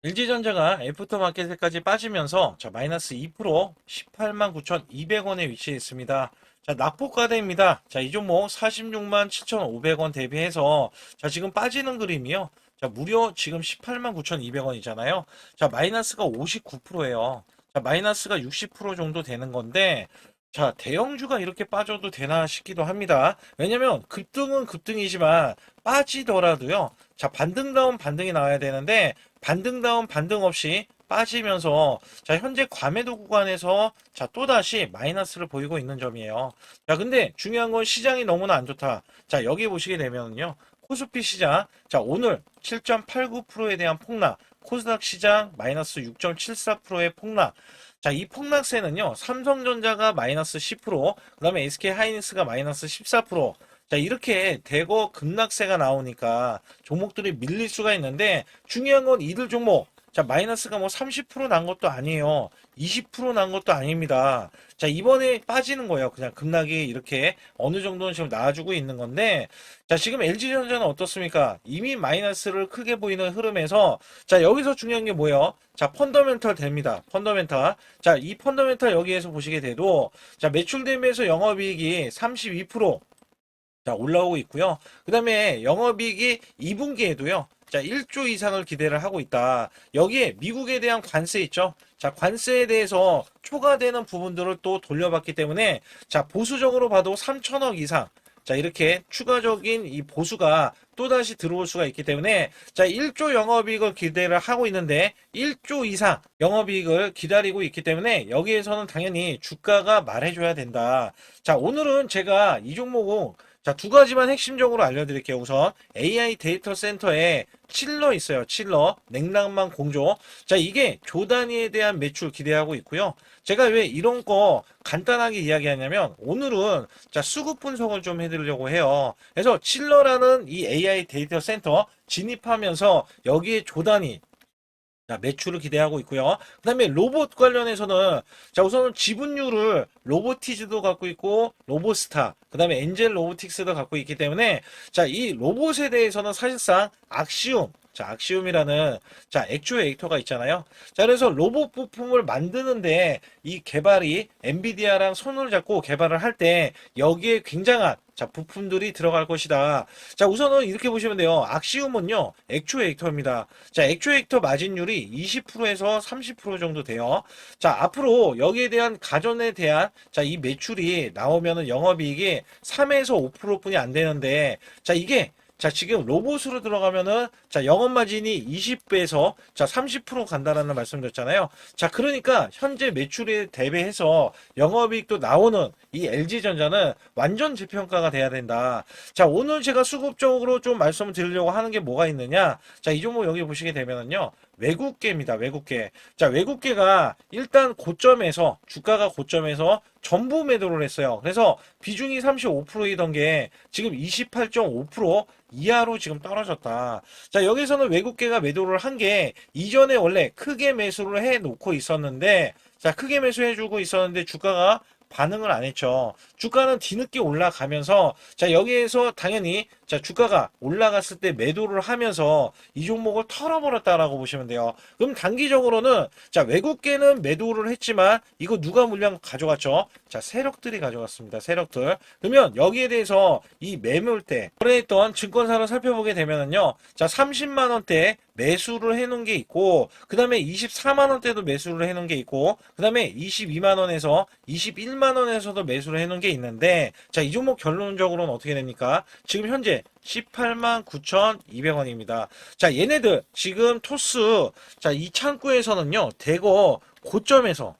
LG전자가 애프터마켓에까지 빠지면서 마이너스 2% 18만 9,200원에 위치해 있습니다. 낙폭과대입니다. 이 종목 46만 7,500원 대비해서 지금 빠지는 그림이요. 무려 지금 18만 9,200원이잖아요. 마이너스가 59%예요. 마이너스가 60% 정도 되는 건데 대형주가 이렇게 빠져도 되나 싶기도 합니다. 왜냐면 급등은 급등이지만 빠지더라도요. 반등다운 반등이 나와야 되는데 반등다운 반등 없이 빠지면서 현재 과매도 구간에서 또다시 마이너스를 보이고 있는 점이에요. 근데 중요한 건 시장이 너무나 안 좋다. 여기 보시게 되면요. 코스피 시장 오늘 7.89%에 대한 폭락, 코스닥 시장 마이너스 6.74%의 폭락. 이 폭락세는요. 삼성전자가 마이너스 10%, 그 다음에 SK하이닉스가 마이너스 14%. 이렇게 대거 급락세가 나오니까 종목들이 밀릴 수가 있는데 중요한 건 이들 종목. 마이너스가 뭐 30%난 것도 아니에요. 20%난 것도 아닙니다. 이번에 빠지는 거예요. 그냥 급락이 이렇게 어느 정도는 지금 나와주고 있는 건데, 지금 LG전자는 어떻습니까? 이미 마이너스를 크게 보이는 흐름에서, 여기서 중요한 게 뭐예요? 펀더멘털 됩니다. 펀더멘털. 이 펀더멘털 여기에서 보시게 돼도, 매출 대비해서 영업이익이 32%, 올라오고 있고요. 그 다음에 영업이익이 2분기에도요. 1조 이상을 기대를 하고 있다. 여기에 미국에 대한 관세 있죠. 관세에 대해서 초과되는 부분들을 또 돌려봤기 때문에 보수적으로 봐도 3천억 이상 이렇게 추가적인 이 보수가 또다시 들어올 수가 있기 때문에 1조 영업이익을 기대를 하고 있는데 1조 이상 영업이익을 기다리고 있기 때문에 여기에서는 당연히 주가가 말해줘야 된다. 오늘은 제가 이 종목은 두 가지만 핵심적으로 알려드릴게요. 우선 AI 데이터 센터에 칠러 있어요. 칠러 냉랑망 공조. 이게 조 단위에 대한 매출 기대하고 있고요. 제가 왜 이런 거 간단하게 이야기하냐면 오늘은 수급 분석을 좀 해드리려고 해요. 그래서 칠러라는 이 AI 데이터 센터 진입하면서 여기에 조 단위 매출을 기대하고 있고요. 그 다음에 로봇 관련해서는 우선은 지분율을 로보티즈도 갖고 있고 로보스타, 그 다음에 엔젤 로보틱스도 갖고 있기 때문에 이 로봇에 대해서는 사실상 악시움, 악시움이라는 액추에이터가 있잖아요. 그래서 로봇 부품을 만드는데 이 개발이 엔비디아랑 손을 잡고 개발을 할 때 여기에 굉장한 부품들이 들어갈 것이다. 우선은 이렇게 보시면 돼요. 악시움은요, 액추에이터입니다. 액추에이터 마진율이 20%에서 30% 정도 돼요. 앞으로 여기에 대한 가전에 대한 이 매출이 나오면은 영업이익이 3에서 5%뿐이 안 되는데, 이게 지금 로봇으로 들어가면은, 영업 마진이 20배에서, 30% 간다라는 말씀 드렸잖아요. 그러니까, 현재 매출에 대비해서 영업이익도 나오는 이 LG전자는 완전 재평가가 돼야 된다. 오늘 제가 수급적으로 좀 말씀을 드리려고 하는 게 뭐가 있느냐. 이 종목 여기 보시게 되면은요. 외국계입니다. 외국계. 외국계가 일단 고점에서 주가가 고점에서 전부 매도를 했어요. 그래서 비중이 35%이던 게 지금 28.5% 이하로 지금 떨어졌다. 여기서는 외국계가 매도를 한 게 이전에 원래 크게 매수를 해 놓고 있었는데 크게 매수해 주고 있었는데 주가가 반응을 안 했죠. 주가는 뒤늦게 올라가면서 여기에서 당연히 주가가 올라갔을 때 매도를 하면서 이 종목을 털어버렸다라고 보시면 돼요. 그럼 단기적으로는 외국계는 매도를 했지만 이거 누가 물량 가져갔죠? 세력들이 가져갔습니다. 세력들. 그러면 여기에 대해서 이 매물대 거래했던 증권사를 살펴보게 되면은요. 30만 원대 매수를 해놓은 게 있고 그 다음에 24만 원대도 매수를 해놓은 게 있고 그 다음에 22만 원에서 21만 원에서도 매수를 해놓은 게 있는데 이 종목 결론적으로는 어떻게 됩니까? 지금 현재 18만 9,200원입니다. 얘네들 지금 토스 이 창구에서는요 대거 고점에서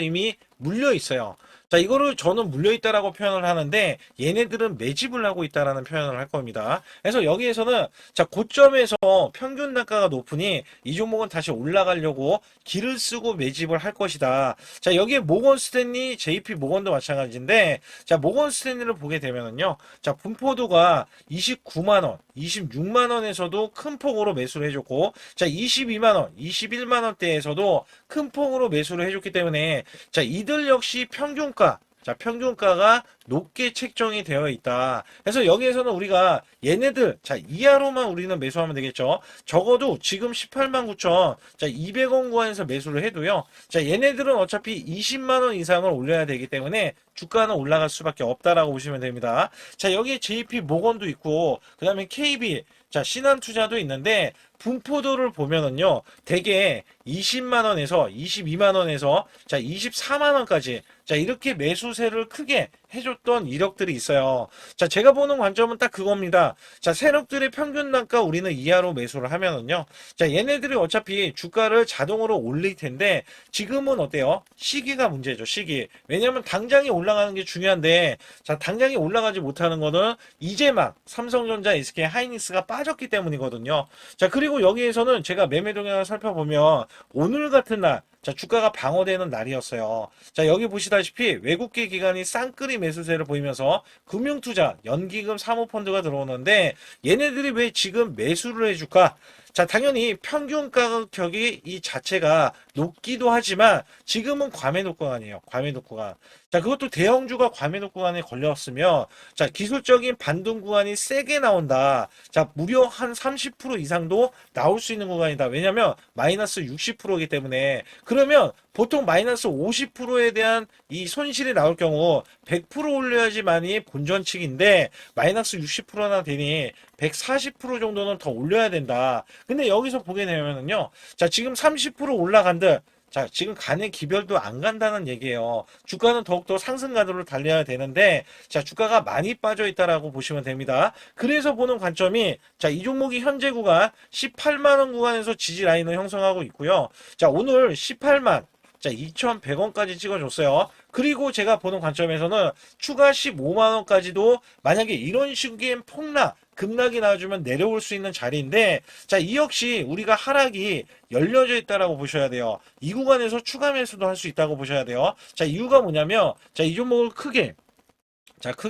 이미 물려 있어요. 이거를 저는 물려있다라고 표현을 하는데, 얘네들은 매집을 하고 있다라는 표현을 할 겁니다. 그래서 여기에서는, 고점에서 평균 단가가 높으니, 이 종목은 다시 올라가려고 기를 쓰고 매집을 할 것이다. 여기에 모건 스탠리, JP 모건도 마찬가지인데, 모건 스탠리를 보게 되면은요, 분포도가 29만원, 26만원에서도 큰 폭으로 매수를 해줬고, 22만원, 21만원대에서도 큰 폭으로 매수를 해줬기 때문에, 이들 역시 평균가 자, 평균가가 높게 책정이 되어 있다. 그래서 여기에서는 우리가 얘네들, 자, 이하로만 우리는 매수하면 되겠죠. 적어도 지금 18만 9천, 자, 200원 구간에서 매수를 해도요. 자, 얘네들은 어차피 20만 원 이상을 올려야 되기 때문에 주가는 올라갈 수밖에 없다라고 보시면 됩니다. 자, 여기에 JP 모건도 있고, 그 다음에 KB, 자, 신한투자도 있는데, 분포도를 보면은요, 대개 20만 원에서 22만 원에서 자, 24만 원까지 자, 이렇게 매수세를 크게 해줬던 이력들이 있어요. 자, 제가 보는 관점은 딱 그겁니다. 자, 세력들의 평균 단가 우리는 이하로 매수를 하면은요. 자, 얘네들이 어차피 주가를 자동으로 올릴 텐데 지금은 어때요? 시기가 문제죠, 시기. 왜냐면 당장이 올라가는 게 중요한데 자, 당장이 올라가지 못하는 거는 이제 막 삼성전자, SK 하이닉스가 빠졌기 때문이거든요. 자, 그리고 여기에서는 제가 매매 동향을 살펴보면 오늘 같은 날 자, 주가가 방어되는 날이었어요. 자, 여기 보시다시피 외국계 기관이 쌍끌이 매수세를 보이면서 금융투자, 연기금, 사모펀드가 들어오는데 얘네들이 왜 지금 매수를 해줄까? 자, 당연히 평균 가격이 이 자체가 높기도 하지만 지금은 과매도 구간이에요. 과매도 구간. 자, 그것도 대형주가 과매도 구간에 걸렸으면 자, 기술적인 반등 구간이 세게 나온다. 자, 무려 한 30% 이상도 나올 수 있는 구간이다. 왜냐면 마이너스 60%이기 때문에 그러면 보통 마이너스 50%에 대한 이 손실이 나올 경우 100% 올려야지만이 본전칙인데 마이너스 60%나 되니 140% 정도는 더 올려야 된다. 근데 여기서 보게 되면은요. 자, 지금 30% 올라간들. 자, 지금 간의 기별도 안 간다는 얘기예요. 주가는 더욱더 상승 가도를 달려야 되는데, 자, 주가가 많이 빠져 있다라고 보시면 됩니다. 그래서 보는 관점이, 자, 이 종목이 현재 구간 18만원 구간에서 지지 라인을 형성하고 있고요. 자, 오늘 18만, 자, 2,100원까지 찍어줬어요. 그리고 제가 보는 관점에서는 추가 15만원까지도 만약에 이런 식의 폭락, 급락이 나와주면 내려올 수 있는 자리인데, 자, 이 역시 우리가 하락이 열려져 있다라고 보셔야 돼요. 이 구간에서 추가 매수도 할 수 있다고 보셔야 돼요. 자, 이유가 뭐냐면, 자, 이 종목을 크게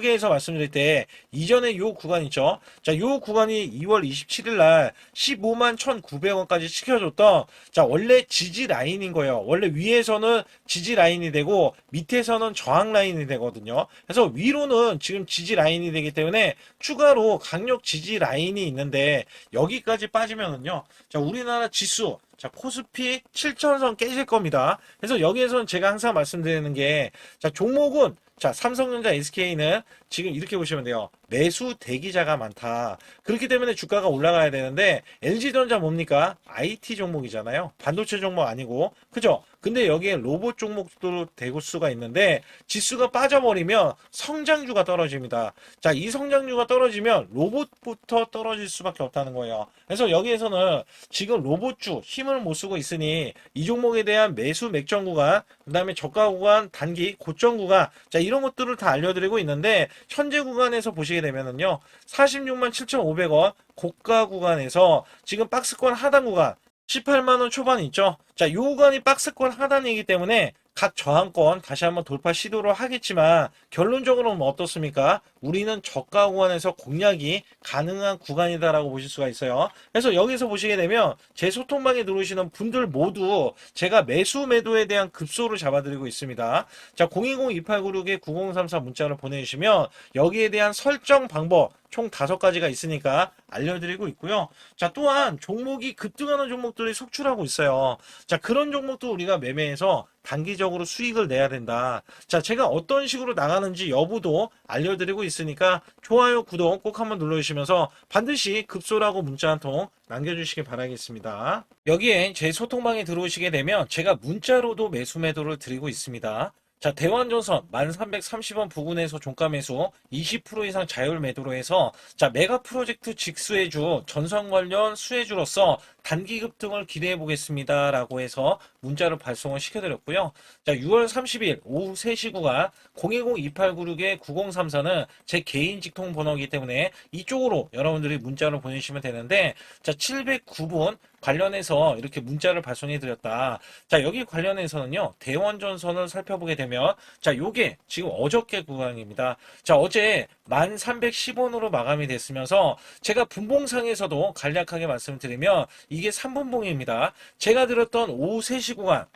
해서 말씀드릴 때 이전에 요 구간 있죠. 자, 요 구간이 2월 27일 날 15만 1,900원까지 지켜줬던 자, 원래 지지 라인인 거예요. 원래 위에서는 지지 라인이 되고 밑에서는 저항 라인이 되거든요. 그래서 위로는 지금 지지 라인이 되기 때문에 추가로 강력 지지 라인이 있는데 여기까지 빠지면은요. 자, 우리나라 지수 자, 코스피 7천선 깨질 겁니다. 그래서 여기에서는 제가 항상 말씀드리는 게, 자, 종목은, 자, 삼성전자, SK는 지금 이렇게 보시면 돼요. 매수 대기자가 많다. 그렇기 때문에 주가가 올라가야 되는데, LG전자 뭡니까? IT 종목이잖아요. 반도체 종목 아니고. 그죠? 근데 여기에 로봇 종목도 되고 수가 있는데, 지수가 빠져버리면 성장주가 떨어집니다. 자, 이 성장주가 떨어지면 로봇부터 떨어질 수밖에 없다는 거예요. 그래서 여기에서는 지금 로봇주 힘을 못 쓰고 있으니 이 종목에 대한 매수 맥점 구간, 그 다음에 저가 구간, 단기 고점 구간, 자, 이런 것들을 다 알려드리고 있는데 현재 구간에서 보시게 되면은요, 46만 7,500원 고가 구간에서 지금 박스권 하단 구간 18만원 초반 있죠. 자, 요 구간이 박스권 하단이기 때문에 각 저항권 다시 한번 돌파 시도를 하겠지만 결론적으로는 어떻습니까? 우리는 저가 구간에서 공략이 가능한 구간이다라고 보실 수가 있어요. 그래서 여기서 보시게 되면 제 소통방에 들어오시는 분들 모두 제가 매수 매도에 대한 급소를 잡아드리고 있습니다. 자, 010-2896-9034 문자를 보내주시면 여기에 대한 설정 방법 총 5가지가 있으니까 알려드리고 있고요. 자, 또한 종목이 급등하는 종목들이 속출하고 있어요. 자, 그런 종목도 우리가 매매해서 단기적으로 수익을 내야 된다. 자, 제가 어떤 식으로 나가는지 여부도 알려드리고 있으니까 좋아요, 구독 꼭 한번 눌러주시면서 반드시 급소라고 문자 한 통 남겨주시기 바라겠습니다. 여기에 제 소통방에 들어오시게 되면 제가 문자로도 매수 매도를 드리고 있습니다. 자, 대환전선 1330원 부근에서 종가 매수 20% 이상 자율 매도로 해서 자, 메가 프로젝트 직수해주 전선 관련 수혜주로서 단기 급등을 기대해 보겠습니다 라고 해서 문자를 발송을 시켜드렸고요. 자, 6월 30일 오후 3시 구간 010-2896-9034는 제 개인 직통 번호이기 때문에 이쪽으로 여러분들이 문자를 보내주시면 되는데, 자, 709분 관련해서 이렇게 문자를 발송해 드렸다. 자, 여기 관련해서는요, 대원전선을 살펴보게 되면, 자, 요게 지금 어저께 구간입니다. 자, 어제 1310원으로 마감이 됐으면서, 제가 분봉상에서도 간략하게 말씀드리면, 이게 3분봉입니다. 제가 드렸던 오후 3시 구간,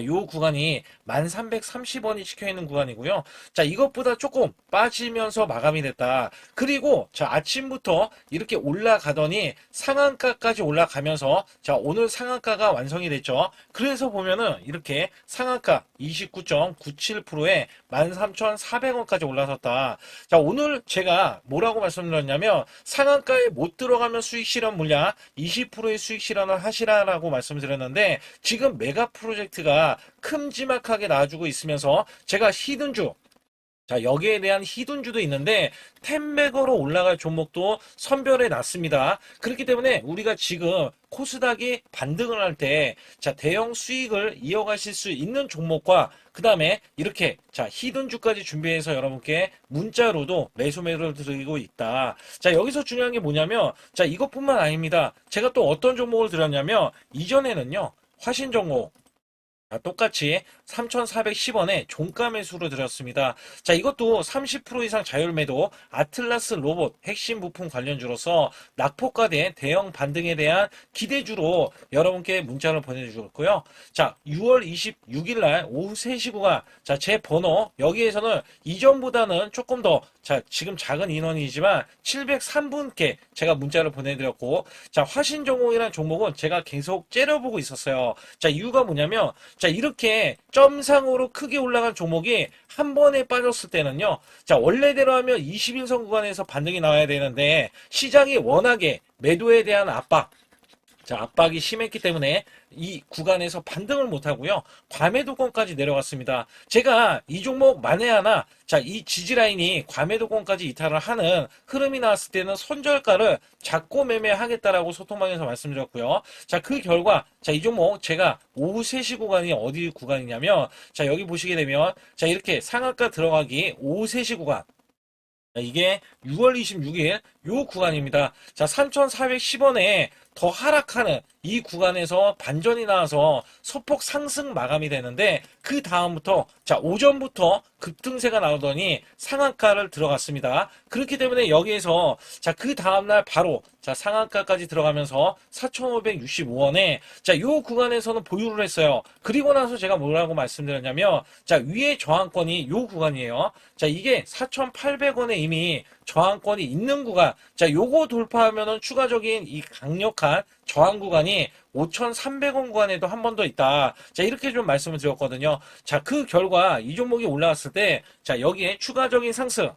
요 구간이 1330원이 찍혀 있는 구간이고요. 자, 이것보다 조금 빠지면서 마감이 됐다. 그리고 자, 아침부터 이렇게 올라가더니 상한가까지 올라가면서 자, 오늘 상한가가 완성이 됐죠. 그래서 보면은 이렇게 상한가 29.97%에 13,400원까지 올라섰다. 자, 오늘 제가 뭐라고 말씀드렸냐면 상한가에 못 들어가면 수익 실현 물량 20%의 수익 실현을 하시라라고 말씀드렸는데 지금 메가 프로젝트가 큼지막하게 나와주고 있으면서 제가 히든주 자, 여기에 대한 히든주도 있는데 텐백으로 올라갈 종목도 선별해 놨습니다. 그렇기 때문에 우리가 지금 코스닥이 반등을 할 때 자, 대형 수익을 이어가실 수 있는 종목과 그 다음에 이렇게 자, 히든주까지 준비해서 여러분께 문자로도 매수 매도를 드리고 있다. 자, 여기서 중요한 게 뭐냐면 자, 이것뿐만 아닙니다. 제가 또 어떤 종목을 드렸냐면 이전에는요. 화신 종목 똑같이 3,410원에 종가 매수로 드렸습니다. 자, 이것도 30% 이상 자율 매도 아틀라스 로봇 핵심 부품 관련주로서 낙폭과대 대형 반등에 대한 기대주로 여러분께 문자를 보내주셨고요. 자, 6월 26일 날 오후 3시 구간 자, 제 번호 여기에서는 이전보다는 조금 더 자, 지금 작은 인원이지만 703분께 제가 문자를 보내드렸고 자, 화신정공이라는 종목은 제가 계속 째려보고 있었어요. 자, 이유가 뭐냐면 자, 이렇게 점상으로 크게 올라간 종목이 한 번에 빠졌을 때는요. 자, 원래대로 하면 21선 구간에서 반등이 나와야 되는데 시장이 워낙에 매도에 대한 압박 자, 압박이 심했기 때문에 이 구간에서 반등을 못하고요. 과매도권까지 내려갔습니다. 제가 이 종목 만에 하나 자, 이 지지라인이 과매도권까지 이탈을 하는 흐름이 나왔을 때는 손절가를 잡고 매매하겠다라고 소통방에서 말씀드렸고요. 자, 그 결과 자, 이 종목 제가 오후 3시 구간이 어디 구간이냐면 자, 여기 보시게 되면 자, 이렇게 상한가 들어가기 오후 3시 구간 이게 6월 26일 요 구간입니다. 자, 3,410원에 더 하락하는 이 구간에서 반전이 나와서 소폭 상승 마감이 되는데 그 다음부터 자, 오전부터 급등세가 나오더니 상한가를 들어갔습니다. 그렇기 때문에 여기에서 자, 그 다음날 바로 자, 상한가까지 들어가면서 4,565원에 자, 요 구간에서는 보유를 했어요. 그리고 나서 제가 뭐라고 말씀드렸냐면 자, 위에 저항권이 요 구간이에요. 자, 이게 4,800원에 이미 저항권이 있는 구간. 자, 요거 돌파하면은 추가적인 이 강력한 저항 구간이 5,300원 구간에도 한 번 더 있다. 자, 이렇게 좀 말씀을 드렸거든요. 자, 그 결과 이 종목이 올라왔을 때, 자, 여기에 추가적인 상승.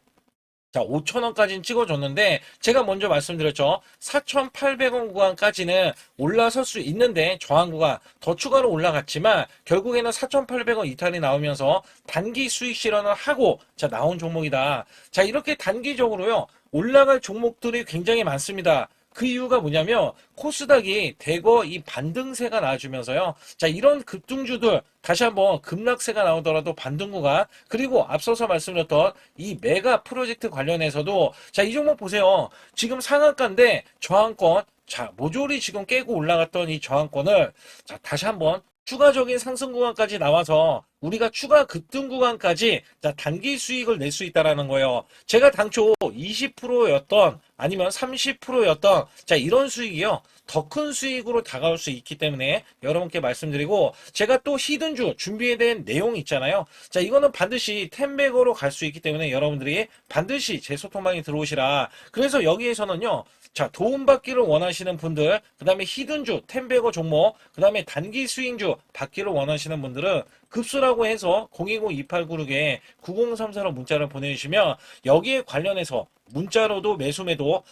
자, 5,000원까지는 찍어줬는데, 제가 먼저 말씀드렸죠. 4,800원 구간까지는 올라설 수 있는데, 저항 구간 더 추가로 올라갔지만, 결국에는 4,800원 이탈이 나오면서 단기 수익 실현을 하고, 자, 나온 종목이다. 자, 이렇게 단기적으로요, 올라갈 종목들이 굉장히 많습니다. 그 이유가 뭐냐면 코스닥이 대거 이 반등세가 나와주면서요. 자, 이런 급등주들 다시 한번 급락세가 나오더라도 반등 구간 그리고 앞서서 말씀드렸던 이 메가 프로젝트 관련해서도 자, 이 종목 보세요. 지금 상한가인데 저항권 자, 모조리 지금 깨고 올라갔던 이 저항권을 자, 다시 한번 추가적인 상승 구간까지 나와서 우리가 추가 급등 구간까지 자, 단기 수익을 낼 수 있다라는 거예요. 제가 당초 20%였던 아니면 30%였던 자, 이런 수익이요. 더 큰 수익으로 다가올 수 있기 때문에 여러분께 말씀드리고 제가 또 히든주 준비에 대한 내용이 있잖아요. 자, 이거는 반드시 텐백으로 갈 수 있기 때문에 여러분들이 반드시 제 소통방에 들어오시라. 그래서 여기에서는요. 자, 도움받기를 원하시는 분들, 그 다음에 히든주, 텐베거 종목, 그 다음에 단기 스윙주 받기를 원하시는 분들은 급수라고 해서 010-2896에 9034로 문자를 보내주시면 여기에 관련해서 문자로도 매수매도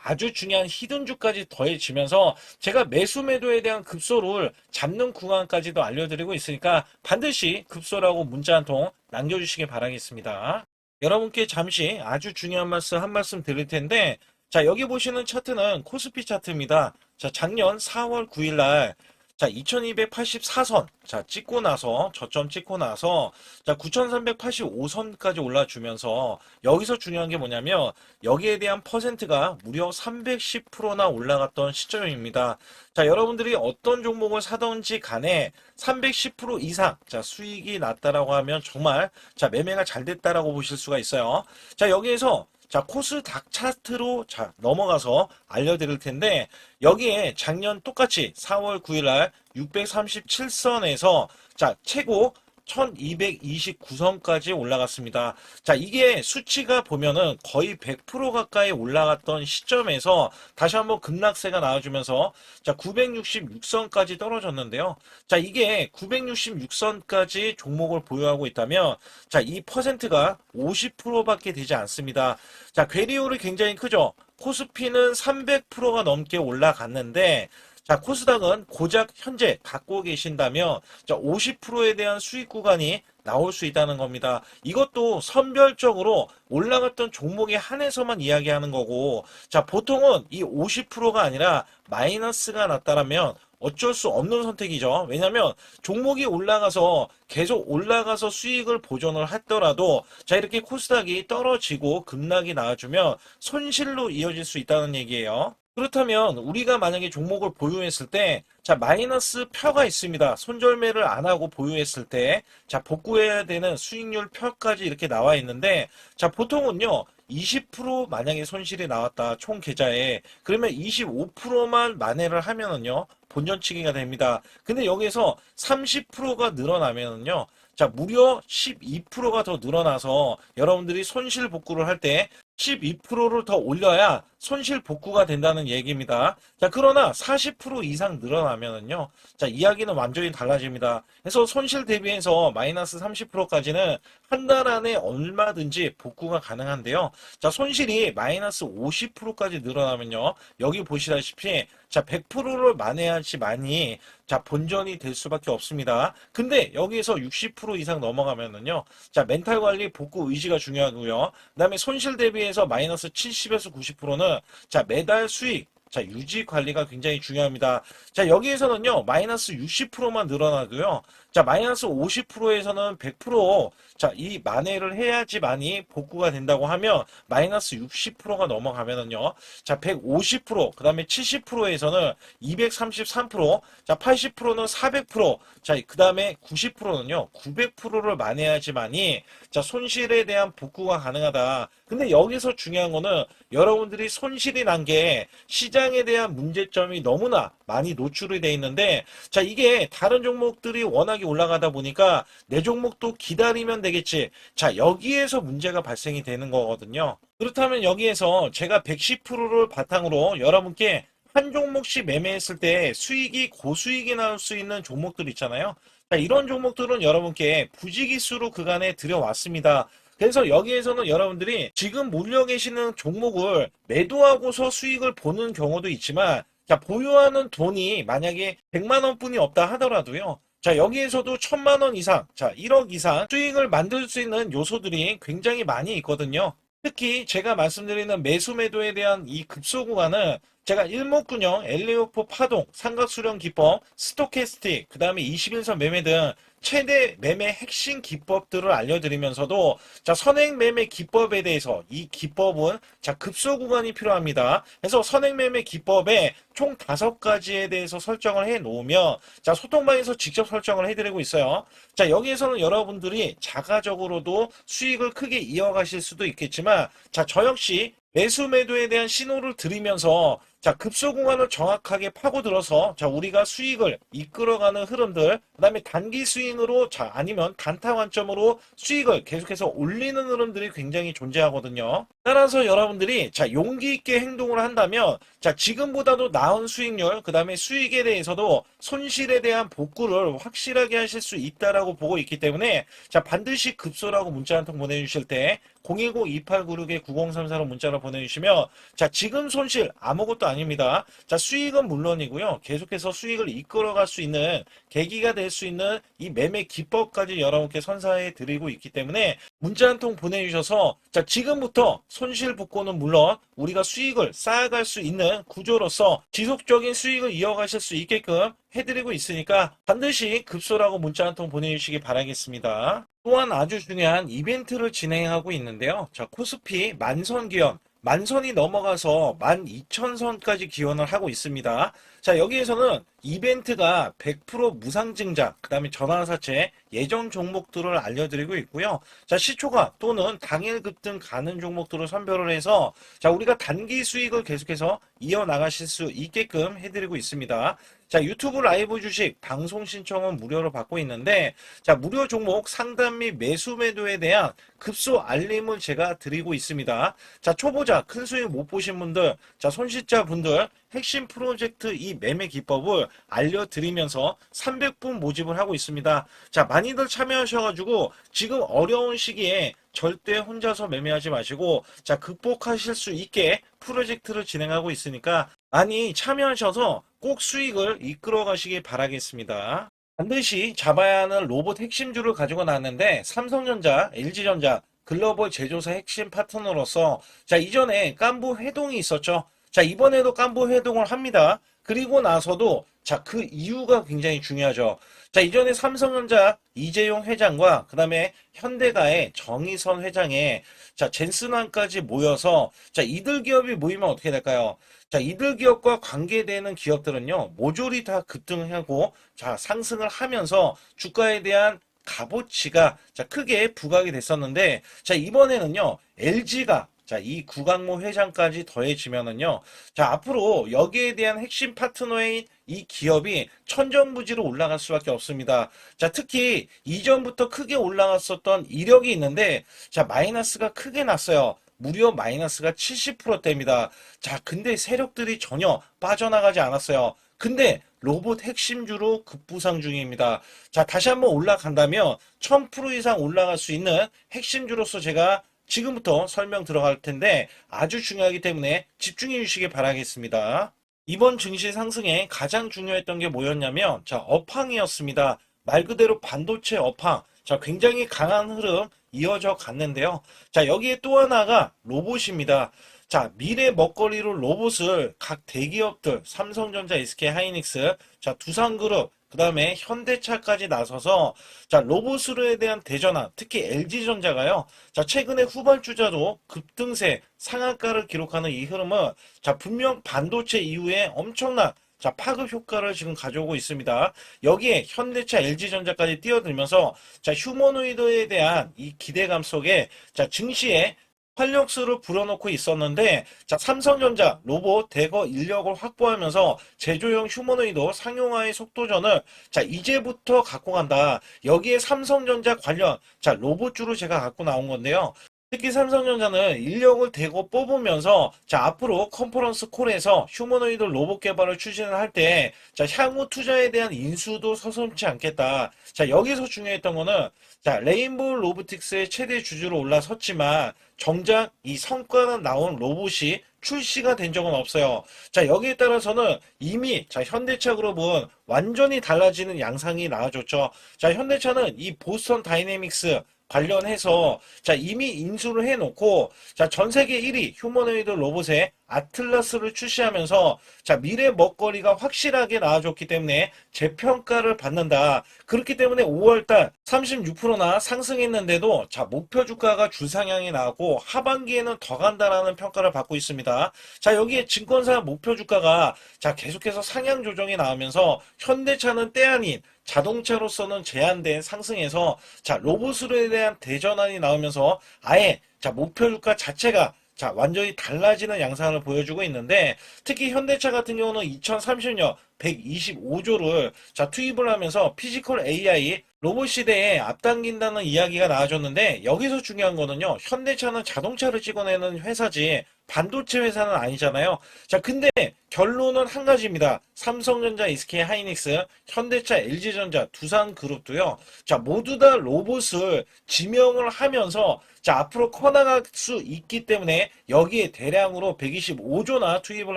아주 중요한 히든주까지 더해지면서 제가 매수매도에 대한 급소를 잡는 구간까지도 알려드리고 있으니까 반드시 급소라고 문자 한 통 남겨주시기 바라겠습니다. 여러분께 잠시 아주 중요한 말씀 한 말씀 드릴 텐데 자, 여기 보시는 차트는 코스피 차트입니다. 자, 작년 4월 9일 날 자, 2284선. 자, 찍고 나서, 저점 찍고 나서, 자, 9385선까지 올라주면서, 여기서 중요한 게 뭐냐면, 여기에 대한 퍼센트가 무려 310%나 올라갔던 시점입니다. 자, 여러분들이 어떤 종목을 사던지 간에 310% 이상, 자, 수익이 났다라고 하면 정말, 자, 매매가 잘 됐다라고 보실 수가 있어요. 자, 여기에서, 자, 코스닥 차트로 자, 넘어가서 알려드릴 텐데, 여기에 작년 똑같이 4월 9일 날 637선에서 자, 최고 1229선까지 올라갔습니다. 자, 이게 수치가 보면은 거의 100% 가까이 올라갔던 시점에서 다시 한번 급락세가 나와주면서 자, 966선까지 떨어졌는데요. 자, 이게 966선까지 종목을 보유하고 있다면 자, 이 퍼센트가 50%밖에 되지 않습니다. 자, 괴리율이 굉장히 크죠. 코스피는 300%가 넘게 올라갔는데 자, 코스닥은 고작 현재 갖고 계신다면 자, 50%에 대한 수익 구간이 나올 수 있다는 겁니다. 이것도 선별적으로 올라갔던 종목에 한해서만 이야기하는 거고, 자, 보통은 이 50%가 아니라 마이너스가 났다라면 어쩔 수 없는 선택이죠. 왜냐하면 종목이 올라가서 계속 올라가서 수익을 보존을 했더라도 자, 이렇게 코스닥이 떨어지고 급락이 나와주면 손실로 이어질 수 있다는 얘기예요. 그렇다면 우리가 만약에 종목을 보유했을 때 자, 마이너스 표가 있습니다. 손절매를 안 하고 보유했을 때 자, 복구해야 되는 수익률 표까지 이렇게 나와 있는데 자, 보통은요 20% 만약에 손실이 나왔다 총 계좌에 그러면 25%만 만회를 하면은요 본전치기가 됩니다. 근데 여기서 30%가 늘어나면은요 자, 무려 12%가 더 늘어나서 여러분들이 손실 복구를 할 때 12%를 더 올려야 손실 복구가 된다는 얘기입니다. 자, 그러나 40% 이상 늘어나면은요. 자, 이야기는 완전히 달라집니다. 그래서 손실 대비해서 마이너스 30%까지는 한 달 안에 얼마든지 복구가 가능한데요. 자, 손실이 마이너스 50%까지 늘어나면요. 여기 보시다시피 자, 100%를 만회하지만이 자, 본전이 될 수밖에 없습니다. 근데 여기에서 60% 이상 넘어가면은요. 자, 멘탈 관리 복구 의지가 중요하고요. 그다음에 손실 대비해서 마이너스 70에서 90%는 자, 매달 수익 자, 유지 관리가 굉장히 중요합니다. 자, 여기에서는요, 마이너스 60%만 늘어나도요, 자, 마이너스 50%에서는 100%, 자, 이 만회를 해야지만이 복구가 된다고 하면, 마이너스 60%가 넘어가면은요, 자, 150%, 그 다음에 70%에서는 233%, 자, 80%는 400%, 자, 그 다음에 90%는요, 900%를 만회해야지만이, 자, 손실에 대한 복구가 가능하다. 근데 여기서 중요한 거는 여러분들이 손실이 난 게 시장에 대한 문제점이 너무나 많이 노출이 돼 있는데 자 이게 다른 종목들이 워낙에 올라가다 보니까 내 종목도 기다리면 되겠지. 자 여기에서 문제가 발생이 되는 거거든요. 그렇다면 여기에서 제가 110%를 바탕으로 여러분께 한 종목씩 매매했을 때 수익이 고수익이 나올 수 있는 종목들 있잖아요. 자, 이런 종목들은 여러분께 부지기수로 그간에 들여왔습니다. 그래서 여기에서는 여러분들이 지금 몰려 계시는 종목을 매도하고서 수익을 보는 경우도 있지만 자, 보유하는 돈이 만약에 100만 원뿐이 없다 하더라도요. 자, 여기에서도 1000만 원 이상, 자, 1억 이상 수익을 만들 수 있는 요소들이 굉장히 많이 있거든요. 특히 제가 말씀드리는 매수 매도에 대한 이 급소 구간은 제가 일목균형, 엘리오포 파동, 삼각수렴 기법, 스토캐스틱, 그 다음에 21선 매매 등 최대 매매 핵심 기법들을 알려드리면서도 자 선행 매매 기법에 대해서 이 기법은 자 급소 구간이 필요합니다. 그래서 선행 매매 기법에 총 5가지에 대해서 설정을 해 놓으면 자 소통방에서 직접 설정을 해드리고 있어요. 자 여기에서는 여러분들이 자가적으로도 수익을 크게 이어가실 수도 있겠지만 자 저 역시 매수 매도에 대한 신호를 드리면서 자 급소 구간을 정확하게 파고들어서 자 우리가 수익을 이끌어가는 흐름들 그다음에 단기 스윙으로 자 아니면 단타 관점으로 수익을 계속해서 올리는 흐름들이 굉장히 존재하거든요. 따라서 여러분들이 자 용기 있게 행동을 한다면 자 지금보다도 나은 수익률 그다음에 수익에 대해서도 손실에 대한 복구를 확실하게 하실 수 있다라고 보고 있기 때문에 자 반드시 급소라고 문자 한 통 보내주실 때 010-2896-9034로 문자로 보내주시면 자 지금 손실 아무것도 아닙니다. 자 수익은 물론이고요. 계속해서 수익을 이끌어갈 수 있는 계기가 될 수 있는 이 매매 기법까지 여러분께 선사해 드리고 있기 때문에 문자 한 통 보내주셔서 자 지금부터 손실 복구는 물론 우리가 수익을 쌓아갈 수 있는 구조로서 지속적인 수익을 이어가실 수 있게끔 해드리고 있으니까 반드시 급소라고 문자 한 통 보내주시기 바라겠습니다. 또한 아주 중요한 이벤트를 진행하고 있는데요. 자, 코스피 만선 기원, 만선이 넘어가서 12,000선까지 기원을 하고 있습니다. 자, 여기에서는 이벤트가 100% 무상 증자, 그 다음에 전환사채, 예정 종목들을 알려드리고 있고요. 자, 시초가 또는 당일 급등 가는 종목들을 선별을 해서 자, 우리가 단기 수익을 계속해서 이어나가실 수 있게끔 해드리고 있습니다. 자, 유튜브 라이브 주식 방송 신청은 무료로 받고 있는데 자, 무료 종목 상담 및 매수 매도에 대한 급소 알림을 제가 드리고 있습니다. 자, 초보자 큰 수익 못 보신 분들, 자, 손실자 분들 핵심 프로젝트 이 매매 기법을 알려드리면서 300분 모집을 하고 있습니다. 자, 많이들 참여하셔가지고 지금 어려운 시기에 절대 혼자서 매매하지 마시고 자, 극복하실 수 있게 프로젝트를 진행하고 있으니까 많이 참여하셔서 꼭 수익을 이끌어 가시기 바라겠습니다. 반드시 잡아야 하는 로봇 핵심주를 가지고 나왔는데 삼성전자, LG전자, 글로벌 제조사 핵심 파트너로서 자, 이전에 깐부 회동이 있었죠. 자, 이번에도 깐부 회동을 합니다. 그리고 나서도 자, 그 이유가 굉장히 중요하죠. 자, 이전에 삼성전자 이재용 회장과 그 다음에 현대가의 정의선 회장의 자, 젠슨왕까지 모여서 자, 이들 기업이 모이면 어떻게 될까요? 자, 이들 기업과 관계되는 기업들은요, 모조리 다 급등하고 자, 상승을 하면서 주가에 대한 값어치가 자, 크게 부각이 됐었는데 자, 이번에는요, LG가 자, 이 구강모 회장까지 더해지면은요, 자, 앞으로 여기에 대한 핵심 파트너인 이 기업이 천정부지로 올라갈 수밖에 없습니다. 자, 특히 이전부터 크게 올라갔었던 이력이 있는데, 자, 마이너스가 크게 났어요. 무려 마이너스가 70%대입니다. 자, 근데 세력들이 전혀 빠져나가지 않았어요. 근데 로봇 핵심주로 급부상 중입니다. 자, 다시 한번 올라간다면 1000% 이상 올라갈 수 있는 핵심주로서 제가 지금부터 설명 들어갈 텐데 아주 중요하기 때문에 집중해 주시기 바라겠습니다. 이번 증시 상승에 가장 중요했던 게 뭐였냐면 자, 업황이었습니다. 말 그대로 반도체 업황. 자, 굉장히 강한 흐름 이어져 갔는데요. 자, 여기에 또 하나가 로봇입니다. 자, 미래 먹거리로 로봇을 각 대기업들, 삼성전자, SK 하이닉스, 자, 두산그룹, 그 다음에 현대차까지 나서서 자, 로봇으로에 대한 대전환, 특히 LG전자가요. 자, 최근에 후발주자도 급등세, 상한가를 기록하는 이 흐름은 자, 분명 반도체 이후에 엄청난 자, 파급 효과를 지금 가져오고 있습니다. 여기에 현대차, LG전자까지 뛰어들면서 자, 휴머노이드에 대한 이 기대감 속에 자, 증시에 활력소를 불어넣고 있었는데 자, 삼성전자 로봇 대거 인력을 확보하면서 제조용 휴머노이드 상용화의 속도전을 자, 이제부터 갖고 간다. 여기에 삼성전자 관련 자, 로봇주로 제가 갖고 나온 건데요. 특히 삼성전자는 인력을 대거 뽑으면서 자, 앞으로 컨퍼런스 콜에서 휴머노이드 로봇 개발을 추진을 할 때 자, 향후 투자에 대한 인수도 서슴지 않겠다. 자, 여기서 중요했던 거는 자, 레인보우 로보틱스의 최대 주주로 올라섰지만 정작 이 성과는 나온 로봇이 출시가 된 적은 없어요. 자, 여기에 따라서는 이미 자, 현대차 그룹은 완전히 달라지는 양상이 나와줬죠. 자, 현대차는 이 보스턴 다이내믹스 관련해서 자, 이미 인수를 해놓고 자, 전 세계 1위 휴머노이드 로봇의 아틀라스를 출시하면서 자, 미래 먹거리가 확실하게 나와줬기 때문에 재평가를 받는다. 그렇기 때문에 5월달 36%나 상승했는데도 자, 목표 주가가 주상향이 나왔고 하반기에는 더 간다라는 평가를 받고 있습니다. 자, 여기에 증권사 목표 주가가 자, 계속해서 상향 조정이 나오면서 현대차는 때 아닌 자동차로서는 제한된 상승에서 자, 로봇으로에 대한 대전환이 나오면서 아예 자, 목표 주가 자체가 자, 완전히 달라지는 양상을 보여주고 있는데 특히 현대차 같은 경우는 2030년 125조를 자, 투입을 하면서 피지컬 AI 로봇 시대에 앞당긴다는 이야기가 나와줬는데 여기서 중요한 거는요. 현대차는 자동차를 찍어내는 회사지 반도체 회사는 아니잖아요. 자, 근데 결론은 한 가지입니다. 삼성전자, SK하이닉스, 현대차, LG전자, 두산그룹도요. 자, 모두 다 로봇을 지명을 하면서 자, 앞으로 커나갈 수 있기 때문에 여기에 대량으로 125조나 투입을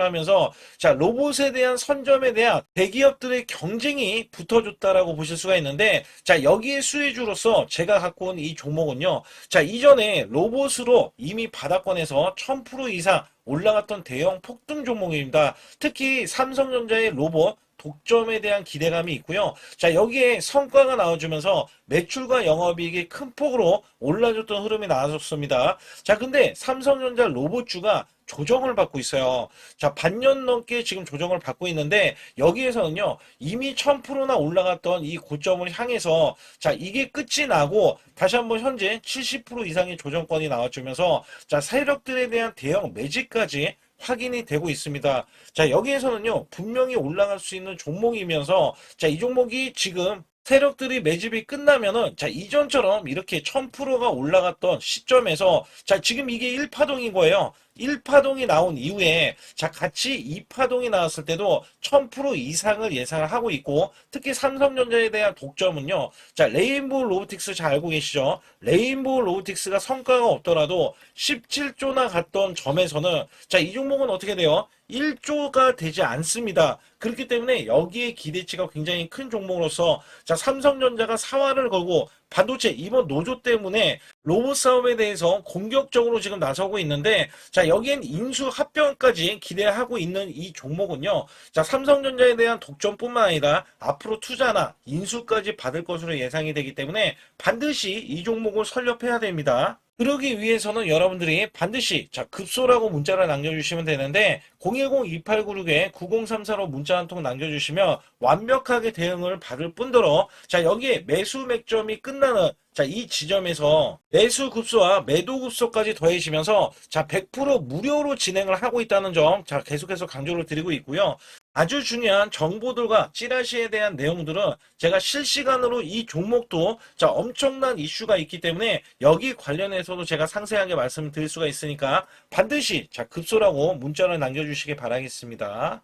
하면서 자, 로봇에 대한 선점에 대한 대기업들의 경쟁이 붙어줬다라고 보실 수가 있는데 자, 여기에 수혜주로서 제가 갖고 온 이 종목은요. 자, 이전에 로봇으로 이미 바닥권에서 1000% 이상 올라갔던 대형 폭등 종목입니다. 특히 삼성전자의 로봇 독점에 대한 기대감이 있고요. 자, 여기에 성과가 나와주면서 매출과 영업이익이 큰 폭으로 올라줬던 흐름이 나와줬습니다. 자, 근데 삼성전자 로봇주가 조정을 받고 있어요. 자, 반년 넘게 지금 조정을 받고 있는데 여기에서는요, 이미 1000%나 올라갔던 이 고점을 향해서 자, 이게 끝이 나고 다시 한번 현재 70% 이상의 조정권이 나와주면서 자, 세력들에 대한 대형 매집까지 확인이 되고 있습니다. 자, 여기에서는요, 분명히 올라갈 수 있는 종목이면서 자, 이 종목이 지금 세력들이 매집이 끝나면은 자, 이전처럼 이렇게 1000%가 올라갔던 시점에서 자, 지금 이게 1파동인 거예요. 1파동이 나온 이후에 자, 같이 2파동이 나왔을 때도 1000% 이상을 예상을 하고 있고, 특히 삼성전자에 대한 독점은요. 자, 레인보우 로보틱스 잘 알고 계시죠? 레인보우 로보틱스가 성과가 없더라도 17조나 갔던 점에서는 자, 이 종목은 어떻게 돼요? 1조가 되지 않습니다. 그렇기 때문에 여기에 기대치가 굉장히 큰 종목으로서 자, 삼성전자가 사활을 걸고 반도체 이번 노조 때문에 로봇 사업에 대해서 공격적으로 지금 나서고 있는데 자, 여기엔 인수 합병까지 기대하고 있는 이 종목은요. 자, 삼성전자에 대한 독점뿐만 아니라 앞으로 투자나 인수까지 받을 것으로 예상이 되기 때문에 반드시 이 종목을 설립해야 됩니다. 그러기 위해서는 여러분들이 반드시 자, 급소라고 문자를 남겨주시면 되는데 010-2896-9034로 문자 한 통 남겨주시면 완벽하게 대응을 받을 뿐더러 자, 여기에 매수 맥점이 끝나는 자, 이 지점에서 매수 급소와 매도 급소까지 더해지면서 자, 100% 무료로 진행을 하고 있다는 점 자, 계속해서 강조를 드리고 있고요. 아주 중요한 정보들과 찌라시에 대한 내용들은 제가 실시간으로 이 종목도 자, 엄청난 이슈가 있기 때문에 여기 관련해서도 제가 상세하게 말씀을 드릴 수가 있으니까 반드시 자, 급소라고 문자를 남겨주시기 바라겠습니다.